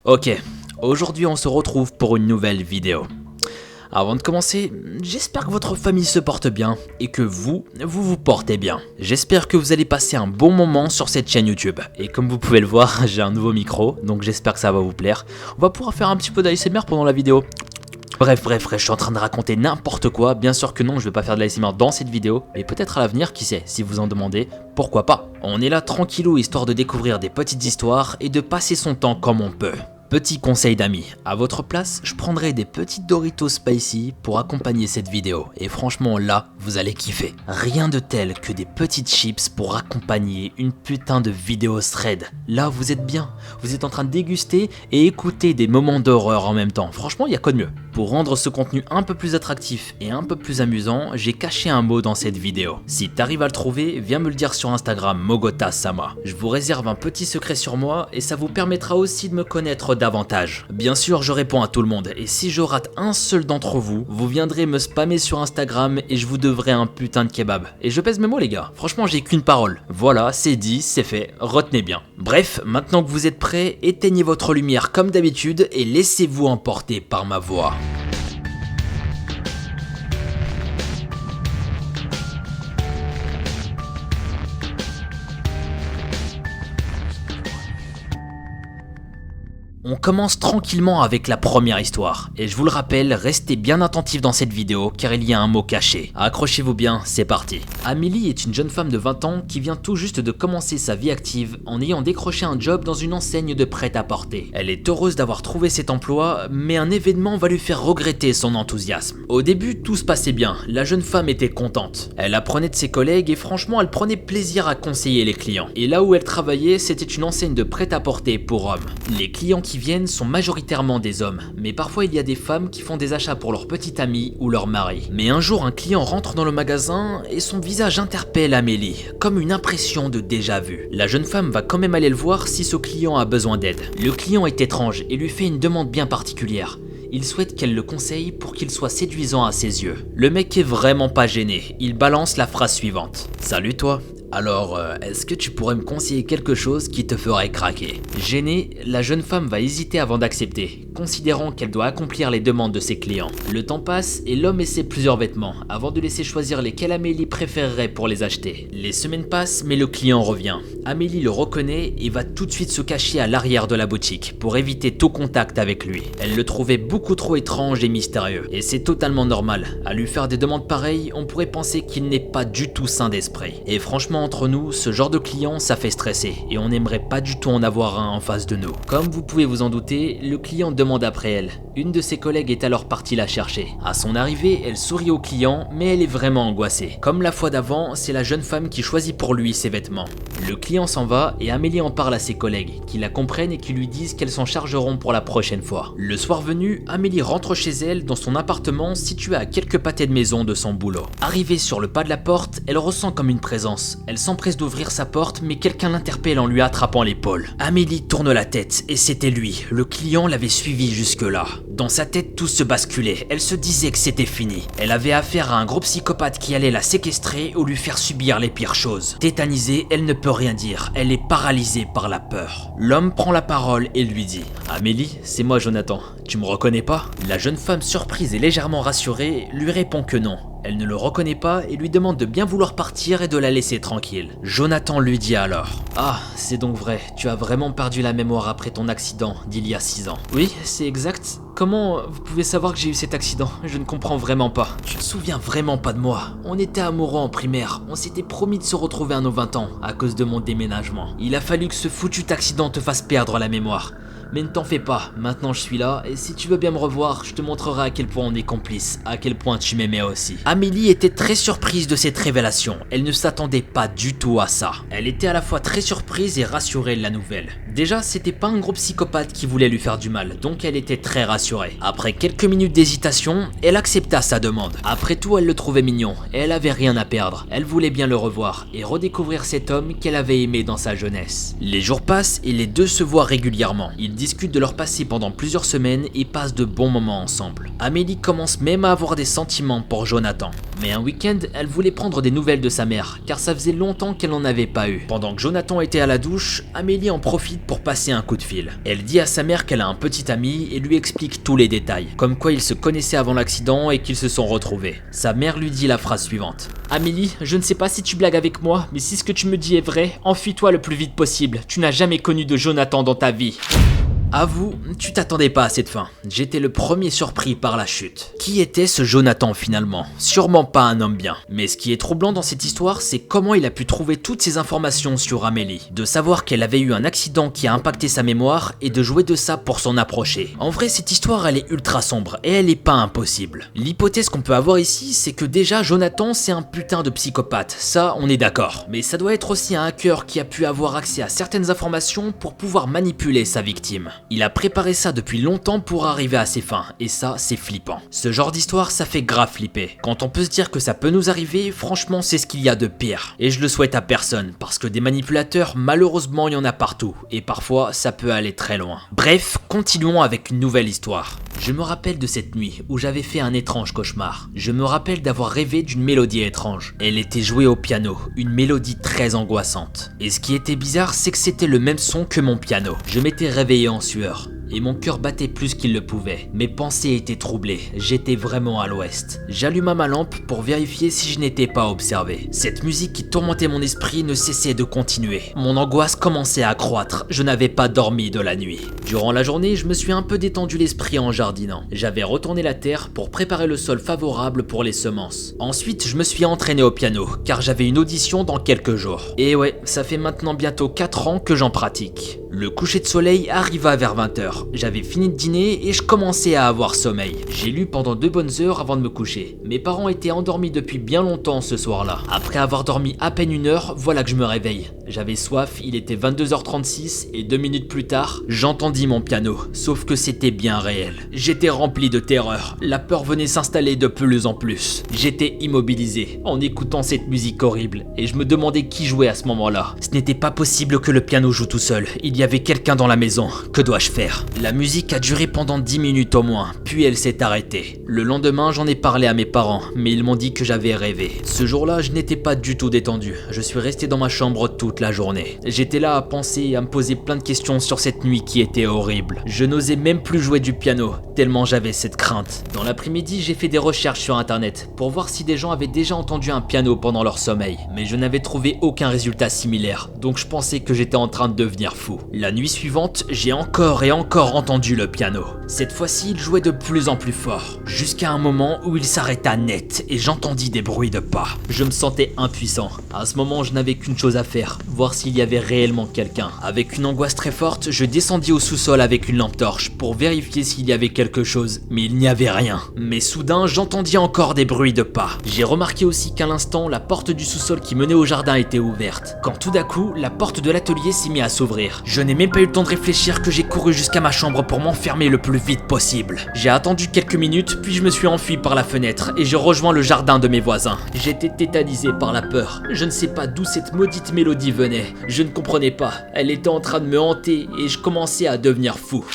Ok, aujourd'hui on se retrouve pour une nouvelle vidéo. Avant de commencer, j'espère que votre famille se porte bien et que vous vous portez bien. J'espère que vous allez passer un bon moment sur cette chaîne YouTube. Et comme vous pouvez le voir, j'ai un nouveau micro, donc j'espère que ça va vous plaire. On va pouvoir faire un petit peu d'ASMR pendant la vidéo. Bref, je suis en train de raconter n'importe quoi. Bien sûr que non, je vais pas faire de l'ASMR dans cette vidéo, mais peut-être à l'avenir, qui sait, si vous en demandez, pourquoi pas. On est là tranquillou, histoire de découvrir des petites histoires et de passer son temps comme on peut. Petit conseil d'amis, à votre place, je prendrai des petites Doritos Spicy pour accompagner cette vidéo. Et franchement là, vous allez kiffer. Rien de tel que des petites chips pour accompagner une putain de vidéo thread. Là, vous êtes bien. Vous êtes en train de déguster et écouter des moments d'horreur en même temps. Franchement, il y a quoi de mieux. Pour rendre ce contenu un peu plus attractif et un peu plus amusant, j'ai caché un mot dans cette vidéo. Si t'arrives à le trouver, viens me le dire sur Instagram, Mogota Sama. Je vous réserve un petit secret sur moi et ça vous permettra aussi de me connaître davantage. Bien sûr, je réponds à tout le monde et si je rate un seul d'entre vous, vous viendrez me spammer sur Instagram et je vous devrai un putain de kebab. Et je pèse mes mots les gars, franchement j'ai qu'une parole. Voilà, c'est dit, c'est fait, retenez bien. Bref, maintenant que vous êtes prêts, éteignez votre lumière comme d'habitude et laissez-vous emporter par ma voix. On commence tranquillement avec la première histoire, et je vous le rappelle, restez bien attentifs dans cette vidéo car il y a un mot caché. Accrochez-vous bien, c'est parti. Amélie est une jeune femme de 20 ans qui vient tout juste de commencer sa vie active en ayant décroché un job dans une enseigne de prêt-à-porter. Elle est heureuse d'avoir trouvé cet emploi, mais un événement va lui faire regretter son enthousiasme. Au début, tout se passait bien, la jeune femme était contente. Elle apprenait de ses collègues et franchement, elle prenait plaisir à conseiller les clients. Et là où elle travaillait, c'était une enseigne de prêt-à-porter pour hommes. Les clients qui viennent sont majoritairement des hommes, mais parfois il y a des femmes qui font des achats pour leur petite amie ou leur mari. Mais un jour un client rentre dans le magasin et son visage interpelle Amélie, comme une impression de déjà-vu. La jeune femme va quand même aller le voir si ce client a besoin d'aide. Le client est étrange et lui fait une demande bien particulière. Il souhaite qu'elle le conseille pour qu'il soit séduisant à ses yeux. Le mec est vraiment pas gêné, il balance la phrase suivante. « Salut toi, alors est-ce que tu pourrais me conseiller quelque chose qui te ferait craquer ?» Gênée, la jeune femme va hésiter avant d'accepter, considérant qu'elle doit accomplir les demandes de ses clients. Le temps passe et l'homme essaie plusieurs vêtements, avant de laisser choisir lesquels Amélie préférerait pour les acheter. Les semaines passent mais le client revient. Amélie le reconnaît et va tout de suite se cacher à l'arrière de la boutique, pour éviter tout contact avec lui. Elle le trouvait beaucoup trop étrange et mystérieux, et c'est totalement normal. À lui faire des demandes pareilles, on pourrait penser qu'il n'est pas du tout sain d'esprit. Et franchement, entre nous, ce genre de client, ça fait stresser, et on n'aimerait pas du tout en avoir un en face de nous. Comme vous pouvez vous en douter, le client demande après elle. Une de ses collègues est alors partie la chercher. À son arrivée, elle sourit au client, mais elle est vraiment angoissée. Comme la fois d'avant, c'est la jeune femme qui choisit pour lui ses vêtements. Le client s'en va et Amélie en parle à ses collègues, qui la comprennent et qui lui disent qu'elles s'en chargeront pour la prochaine fois. Le soir venu, Amélie rentre chez elle dans son appartement situé à quelques pâtés de maison de son boulot. Arrivée sur le pas de la porte, elle ressent comme une présence. Elle s'empresse d'ouvrir sa porte, mais quelqu'un l'interpelle en lui attrapant l'épaule. Amélie tourne la tête et c'était lui. Le client l'avait suivi jusque-là. Dans sa tête, tout se basculait. Elle se disait que c'était fini. Elle avait affaire à un gros psychopathe qui allait la séquestrer ou lui faire subir les pires choses. Tétanisée, elle ne peut rien dire. Elle est paralysée par la peur. L'homme prend la parole et lui dit « Amélie, c'est moi Jonathan. Tu me reconnais pas ?» La jeune femme, surprise et légèrement rassurée, lui répond que non. Elle ne le reconnaît pas et lui demande de bien vouloir partir et de la laisser tranquille. Jonathan lui dit alors « Ah, c'est donc vrai, tu as vraiment perdu la mémoire après ton accident d'il y a 6 ans. » Oui, c'est exact. Comment vous pouvez savoir que j'ai eu cet accident? Je ne comprends vraiment pas. Tu te souviens vraiment pas de moi? On était amoureux en primaire, on s'était promis de se retrouver à nos 20 ans à cause de mon déménagement. Il a fallu que ce foutu accident te fasse perdre la mémoire. Mais ne t'en fais pas, maintenant je suis là, et si tu veux bien me revoir, je te montrerai à quel point on est complices, à quel point tu m'aimais aussi. Amélie était très surprise de cette révélation, elle ne s'attendait pas du tout à ça. Elle était à la fois très surprise et rassurée de la nouvelle. Déjà, c'était pas un gros psychopathe qui voulait lui faire du mal, donc elle était très rassurée. Après quelques minutes d'hésitation, elle accepta sa demande. Après tout, elle le trouvait mignon, et elle avait rien à perdre. Elle voulait bien le revoir, et redécouvrir cet homme qu'elle avait aimé dans sa jeunesse. Les jours passent et les deux se voient régulièrement. Ils discutent de leur passé pendant plusieurs semaines et passent de bons moments ensemble. Amélie commence même à avoir des sentiments pour Jonathan. Mais un week-end, elle voulait prendre des nouvelles de sa mère, car ça faisait longtemps qu'elle n'en avait pas eu. Pendant que Jonathan était à la douche, Amélie en profite pour passer un coup de fil. Elle dit à sa mère qu'elle a un petit ami et lui explique tous les détails, comme quoi ils se connaissaient avant l'accident et qu'ils se sont retrouvés. Sa mère lui dit la phrase suivante: Amélie, je ne sais pas si tu blagues avec moi, mais si ce que tu me dis est vrai, enfuis-toi le plus vite possible. Tu n'as jamais connu de Jonathan dans ta vie. Avoue, tu t'attendais pas à cette fin. J'étais le premier surpris par la chute. Qui était ce Jonathan finalement? Sûrement pas un homme bien. Mais ce qui est troublant dans cette histoire, c'est comment il a pu trouver toutes ces informations sur Amélie. De savoir qu'elle avait eu un accident qui a impacté sa mémoire et de jouer de ça pour s'en approcher. En vrai, cette histoire, elle est ultra sombre et elle est pas impossible. L'hypothèse qu'on peut avoir ici, c'est que déjà Jonathan, c'est un putain de psychopathe. Ça, on est d'accord. Mais ça doit être aussi un hacker qui a pu avoir accès à certaines informations pour pouvoir manipuler sa victime. Il a préparé ça depuis longtemps pour arriver à ses fins, et ça, c'est flippant. Ce genre d'histoire, ça fait grave flipper. Quand on peut se dire que ça peut nous arriver, franchement, c'est ce qu'il y a de pire. Et je le souhaite à personne, parce que des manipulateurs, malheureusement, il y en a partout, et parfois, ça peut aller très loin. Bref, continuons avec une nouvelle histoire. Je me rappelle de cette nuit où j'avais fait un étrange cauchemar. Je me rappelle d'avoir rêvé d'une mélodie étrange. Elle était jouée au piano, une mélodie très angoissante. Et ce qui était bizarre, c'est que c'était le même son que mon piano. Je m'étais réveillé en sueur. Et mon cœur battait plus qu'il le pouvait. Mes pensées étaient troublées, j'étais vraiment à l'ouest. J'alluma ma lampe pour vérifier si je n'étais pas observé. Cette musique qui tourmentait mon esprit ne cessait de continuer. Mon angoisse commençait à croître, je n'avais pas dormi de la nuit. Durant la journée, je me suis un peu détendu l'esprit en jardinant. J'avais retourné la terre pour préparer le sol favorable pour les semences. Ensuite, je me suis entraîné au piano, car j'avais une audition dans quelques jours. Et ouais, ça fait maintenant bientôt 4 ans que j'en pratique. Le coucher de soleil arriva vers 20h. J'avais fini de dîner et je commençais à avoir sommeil. J'ai lu pendant 2 bonnes heures avant de me coucher. Mes parents étaient endormis depuis bien longtemps ce soir-là. Après avoir dormi à peine 1 heure, voilà que je me réveille. J'avais soif, il était 22h36 et 2 minutes plus tard, j'entendis mon piano. Sauf que c'était bien réel. J'étais rempli de terreur. La peur venait s'installer de plus en plus. J'étais immobilisé en écoutant cette musique horrible et je me demandais qui jouait à ce moment-là. Ce n'était pas possible que le piano joue tout seul. Il y avait quelqu'un dans la maison. Que dois-je faire? La musique a duré pendant 10 minutes au moins, puis elle s'est arrêtée. Le lendemain, j'en ai parlé à mes parents, mais ils m'ont dit que j'avais rêvé. Ce jour-là, je n'étais pas du tout détendu. Je suis resté dans ma chambre toute la journée. J'étais là à penser et à me poser plein de questions sur cette nuit qui était horrible. Je n'osais même plus jouer du piano, tellement j'avais cette crainte. Dans l'après-midi, j'ai fait des recherches sur internet pour voir si des gens avaient déjà entendu un piano pendant leur sommeil, mais je n'avais trouvé aucun résultat similaire, donc je pensais que j'étais en train de devenir fou. La nuit suivante, j'ai encore et encore entendu le piano. Cette fois-ci, il jouait de plus en plus fort, jusqu'à un moment où il s'arrêta net et j'entendis des bruits de pas. Je me sentais impuissant. À ce moment, je n'avais qu'une chose à faire, voir s'il y avait réellement quelqu'un. Avec une angoisse très forte, je descendis au sous-sol avec une lampe torche pour vérifier s'il y avait quelque chose, mais il n'y avait rien. Mais soudain, j'entendis encore des bruits de pas. J'ai remarqué aussi qu'à l'instant, la porte du sous-sol qui menait au jardin était ouverte, quand tout d'un coup, la porte de l'atelier s'est mise à s'ouvrir. Je n'ai même pas eu le temps de réfléchir que j'ai couru jusqu'à ma chambre pour m'enfermer le plus vite possible. J'ai attendu quelques minutes, puis je me suis enfui par la fenêtre et j'ai rejoint le jardin de mes voisins. J'étais tétanisé par la peur. Je ne sais pas d'où cette maudite mélodie venait. Je ne comprenais pas. Elle était en train de me hanter et je commençais à devenir fou.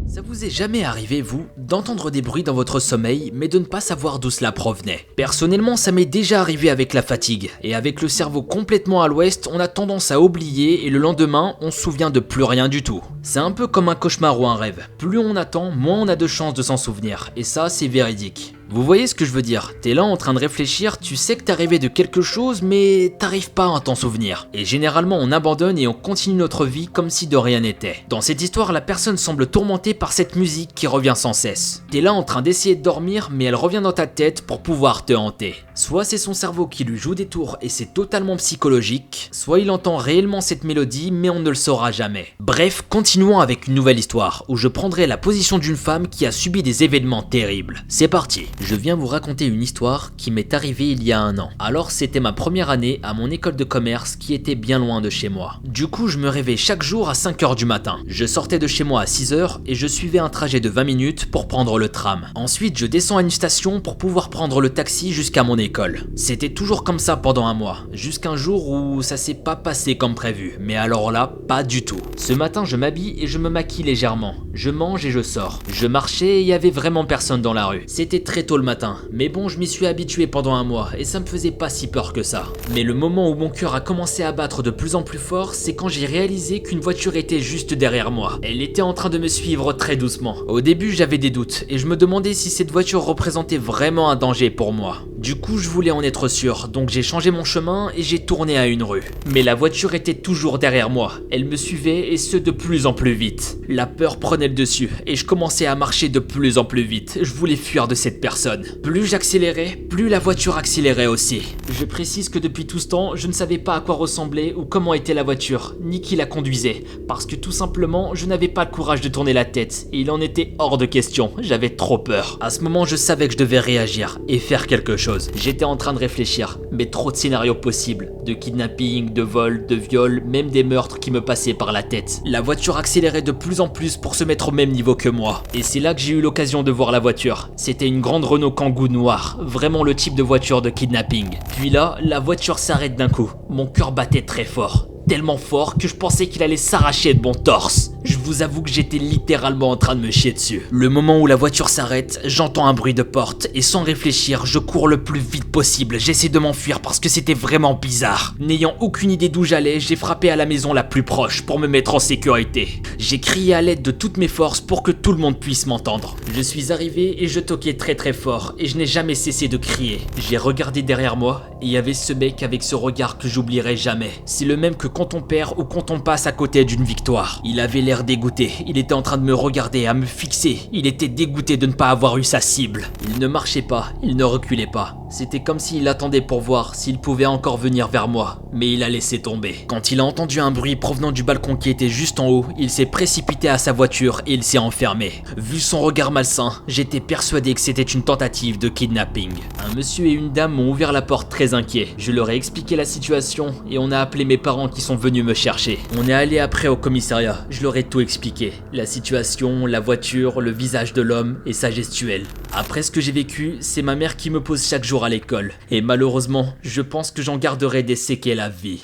Ça vous est jamais arrivé, vous, d'entendre des bruits dans votre sommeil, mais de ne pas savoir d'où cela provenait? Personnellement, ça m'est déjà arrivé avec la fatigue, et avec le cerveau complètement à l'ouest, on a tendance à oublier et le lendemain, on se souvient de plus rien du tout. C'est un peu comme un cauchemar ou un rêve. Plus on attend, moins on a de chances de s'en souvenir, et ça, c'est véridique. Vous voyez ce que je veux dire? T'es là en train de réfléchir, tu sais que t'as rêvé de quelque chose, mais t'arrives pas à t'en souvenir. Et généralement, on abandonne et on continue notre vie comme si de rien n'était. Dans cette histoire, la personne semble tourmentée par cette musique qui revient sans cesse. T'es là en train d'essayer de dormir, mais elle revient dans ta tête pour pouvoir te hanter. Soit c'est son cerveau qui lui joue des tours et c'est totalement psychologique, soit il entend réellement cette mélodie, mais on ne le saura jamais. Bref, continuons avec une nouvelle histoire, où je prendrai la position d'une femme qui a subi des événements terribles. C'est parti. Je viens vous raconter une histoire qui m'est arrivée il y a 1 an. Alors c'était ma première année à mon école de commerce qui était bien loin de chez moi. Du coup je me réveillais chaque jour à 5h du matin. Je sortais de chez moi à 6h et je suivais un trajet de 20 minutes pour prendre le tram. Ensuite je descends à une station pour pouvoir prendre le taxi jusqu'à mon école. C'était toujours comme ça pendant 1 mois, jusqu'un jour où ça s'est pas passé comme prévu. Mais alors là, pas du tout. Ce matin je m'habille et je me maquille légèrement. Je mange et je sors. Je marchais et il y avait vraiment personne dans la rue. C'était très tôt le matin, mais bon je m'y suis habitué pendant 1 mois et ça me faisait pas si peur que ça. Mais le moment où mon cœur a commencé à battre de plus en plus fort, c'est quand j'ai réalisé qu'une voiture était juste derrière moi. Elle était en train de me suivre très doucement. Au début j'avais des doutes et je me demandais si cette voiture représentait vraiment un danger pour moi. Du coup je voulais en être sûr, donc j'ai changé mon chemin et j'ai tourné à une rue. Mais la voiture était toujours derrière moi, elle me suivait et ce de plus en plus vite. La peur prenait le dessus et je commençais à marcher de plus en plus vite, je voulais fuir de cette personne. Plus j'accélérais, plus la voiture accélérait aussi. Je précise que depuis tout ce temps, je ne savais pas à quoi ressemblait ou comment était la voiture, ni qui la conduisait, parce que tout simplement, je n'avais pas le courage de tourner la tête, et il en était hors de question, j'avais trop peur. À ce moment, je savais que je devais réagir et faire quelque chose. J'étais en train de réfléchir, mais trop de scénarios possibles, de kidnapping, de vol, de viol, même des meurtres qui me passaient par la tête. La voiture accélérait de plus en plus pour se mettre au même niveau que moi, et c'est là que j'ai eu l'occasion de voir la voiture. C'était une grande Renault Kangoo noire, vraiment le type de voiture de kidnapping. Puis là, la voiture s'arrête d'un coup. Mon cœur battait très fort. Tellement fort que je pensais qu'il allait s'arracher de mon torse. Je vous avoue que j'étais littéralement en train de me chier dessus. Le moment où la voiture s'arrête, j'entends un bruit de porte et sans réfléchir, je cours le plus vite possible. J'essaie de m'enfuir parce que c'était vraiment bizarre. N'ayant aucune idée d'où j'allais, j'ai frappé à la maison la plus proche pour me mettre en sécurité. J'ai crié à l'aide de toutes mes forces pour que tout le monde puisse m'entendre. Je suis arrivé et je toquais très très fort et je n'ai jamais cessé de crier. J'ai regardé derrière moi et il y avait ce mec avec ce regard que j'oublierai jamais. C'est le même que quand on perd ou quand on passe à côté d'une victoire. Il avait l'air dégoûté, il était en train de me regarder, à me fixer, il était dégoûté de ne pas avoir eu sa cible. Il ne marchait pas, il ne reculait pas. C'était comme s'il attendait pour voir s'il pouvait encore venir vers moi, mais il a laissé tomber. Quand il a entendu un bruit provenant du balcon qui était juste en haut, il s'est précipité à sa voiture et il s'est enfermé. Vu son regard malsain, j'étais persuadé que c'était une tentative de kidnapping. Un monsieur et une dame m'ont ouvert la porte très inquiets. Je leur ai expliqué la situation et on a appelé mes parents qui sont venus me chercher. On est allé après au commissariat, je leur ai tout expliqué. La situation, la voiture, le visage de l'homme et sa gestuelle. Après ce que j'ai vécu, c'est ma mère qui me pose chaque jour à l'école. Et malheureusement, je pense que j'en garderai des séquelles à vie.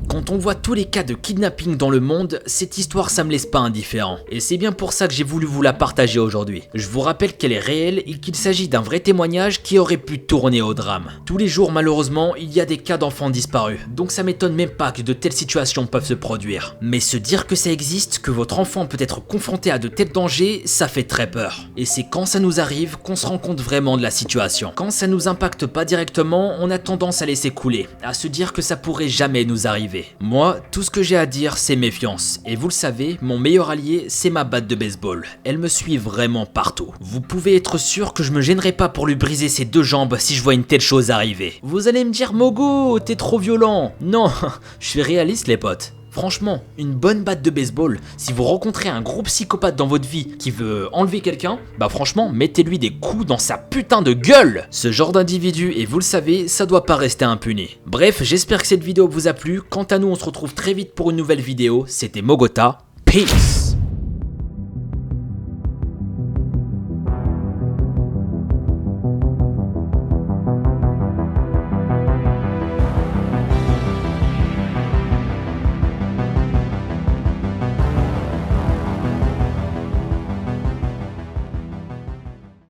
Quand on voit tous les cas de kidnapping dans le monde, cette histoire ça me laisse pas indifférent. Et c'est bien pour ça que j'ai voulu vous la partager aujourd'hui. Je vous rappelle qu'elle est réelle et qu'il s'agit d'un vrai témoignage qui aurait pu tourner au drame. Tous les jours malheureusement, il y a des cas d'enfants disparus. Donc ça m'étonne même pas que de telles situations peuvent se produire. Mais se dire que ça existe, que votre enfant peut être confronté à de tels dangers, ça fait très peur. Et c'est quand ça nous arrive qu'on se rend compte vraiment de la situation. Quand ça nous impacte pas directement, on a tendance à laisser couler, à se dire que ça pourrait jamais nous arriver. Moi, tout ce que j'ai à dire, c'est méfiance. Et vous le savez, mon meilleur allié, c'est ma batte de baseball. Elle me suit vraiment partout. Vous pouvez être sûr que je me gênerai pas pour lui briser ses 2 jambes si je vois une telle chose arriver. Vous allez me dire, Mogo, t'es trop violent. Non, je suis réaliste les potes. Franchement, une bonne batte de baseball, si vous rencontrez un gros psychopathe dans votre vie qui veut enlever quelqu'un, bah franchement, mettez-lui des coups dans sa putain de gueule. Ce genre d'individu, et vous le savez, ça doit pas rester impuni. Bref, j'espère que cette vidéo vous a plu. Quant à nous, on se retrouve très vite pour une nouvelle vidéo. C'était Mogota. Peace.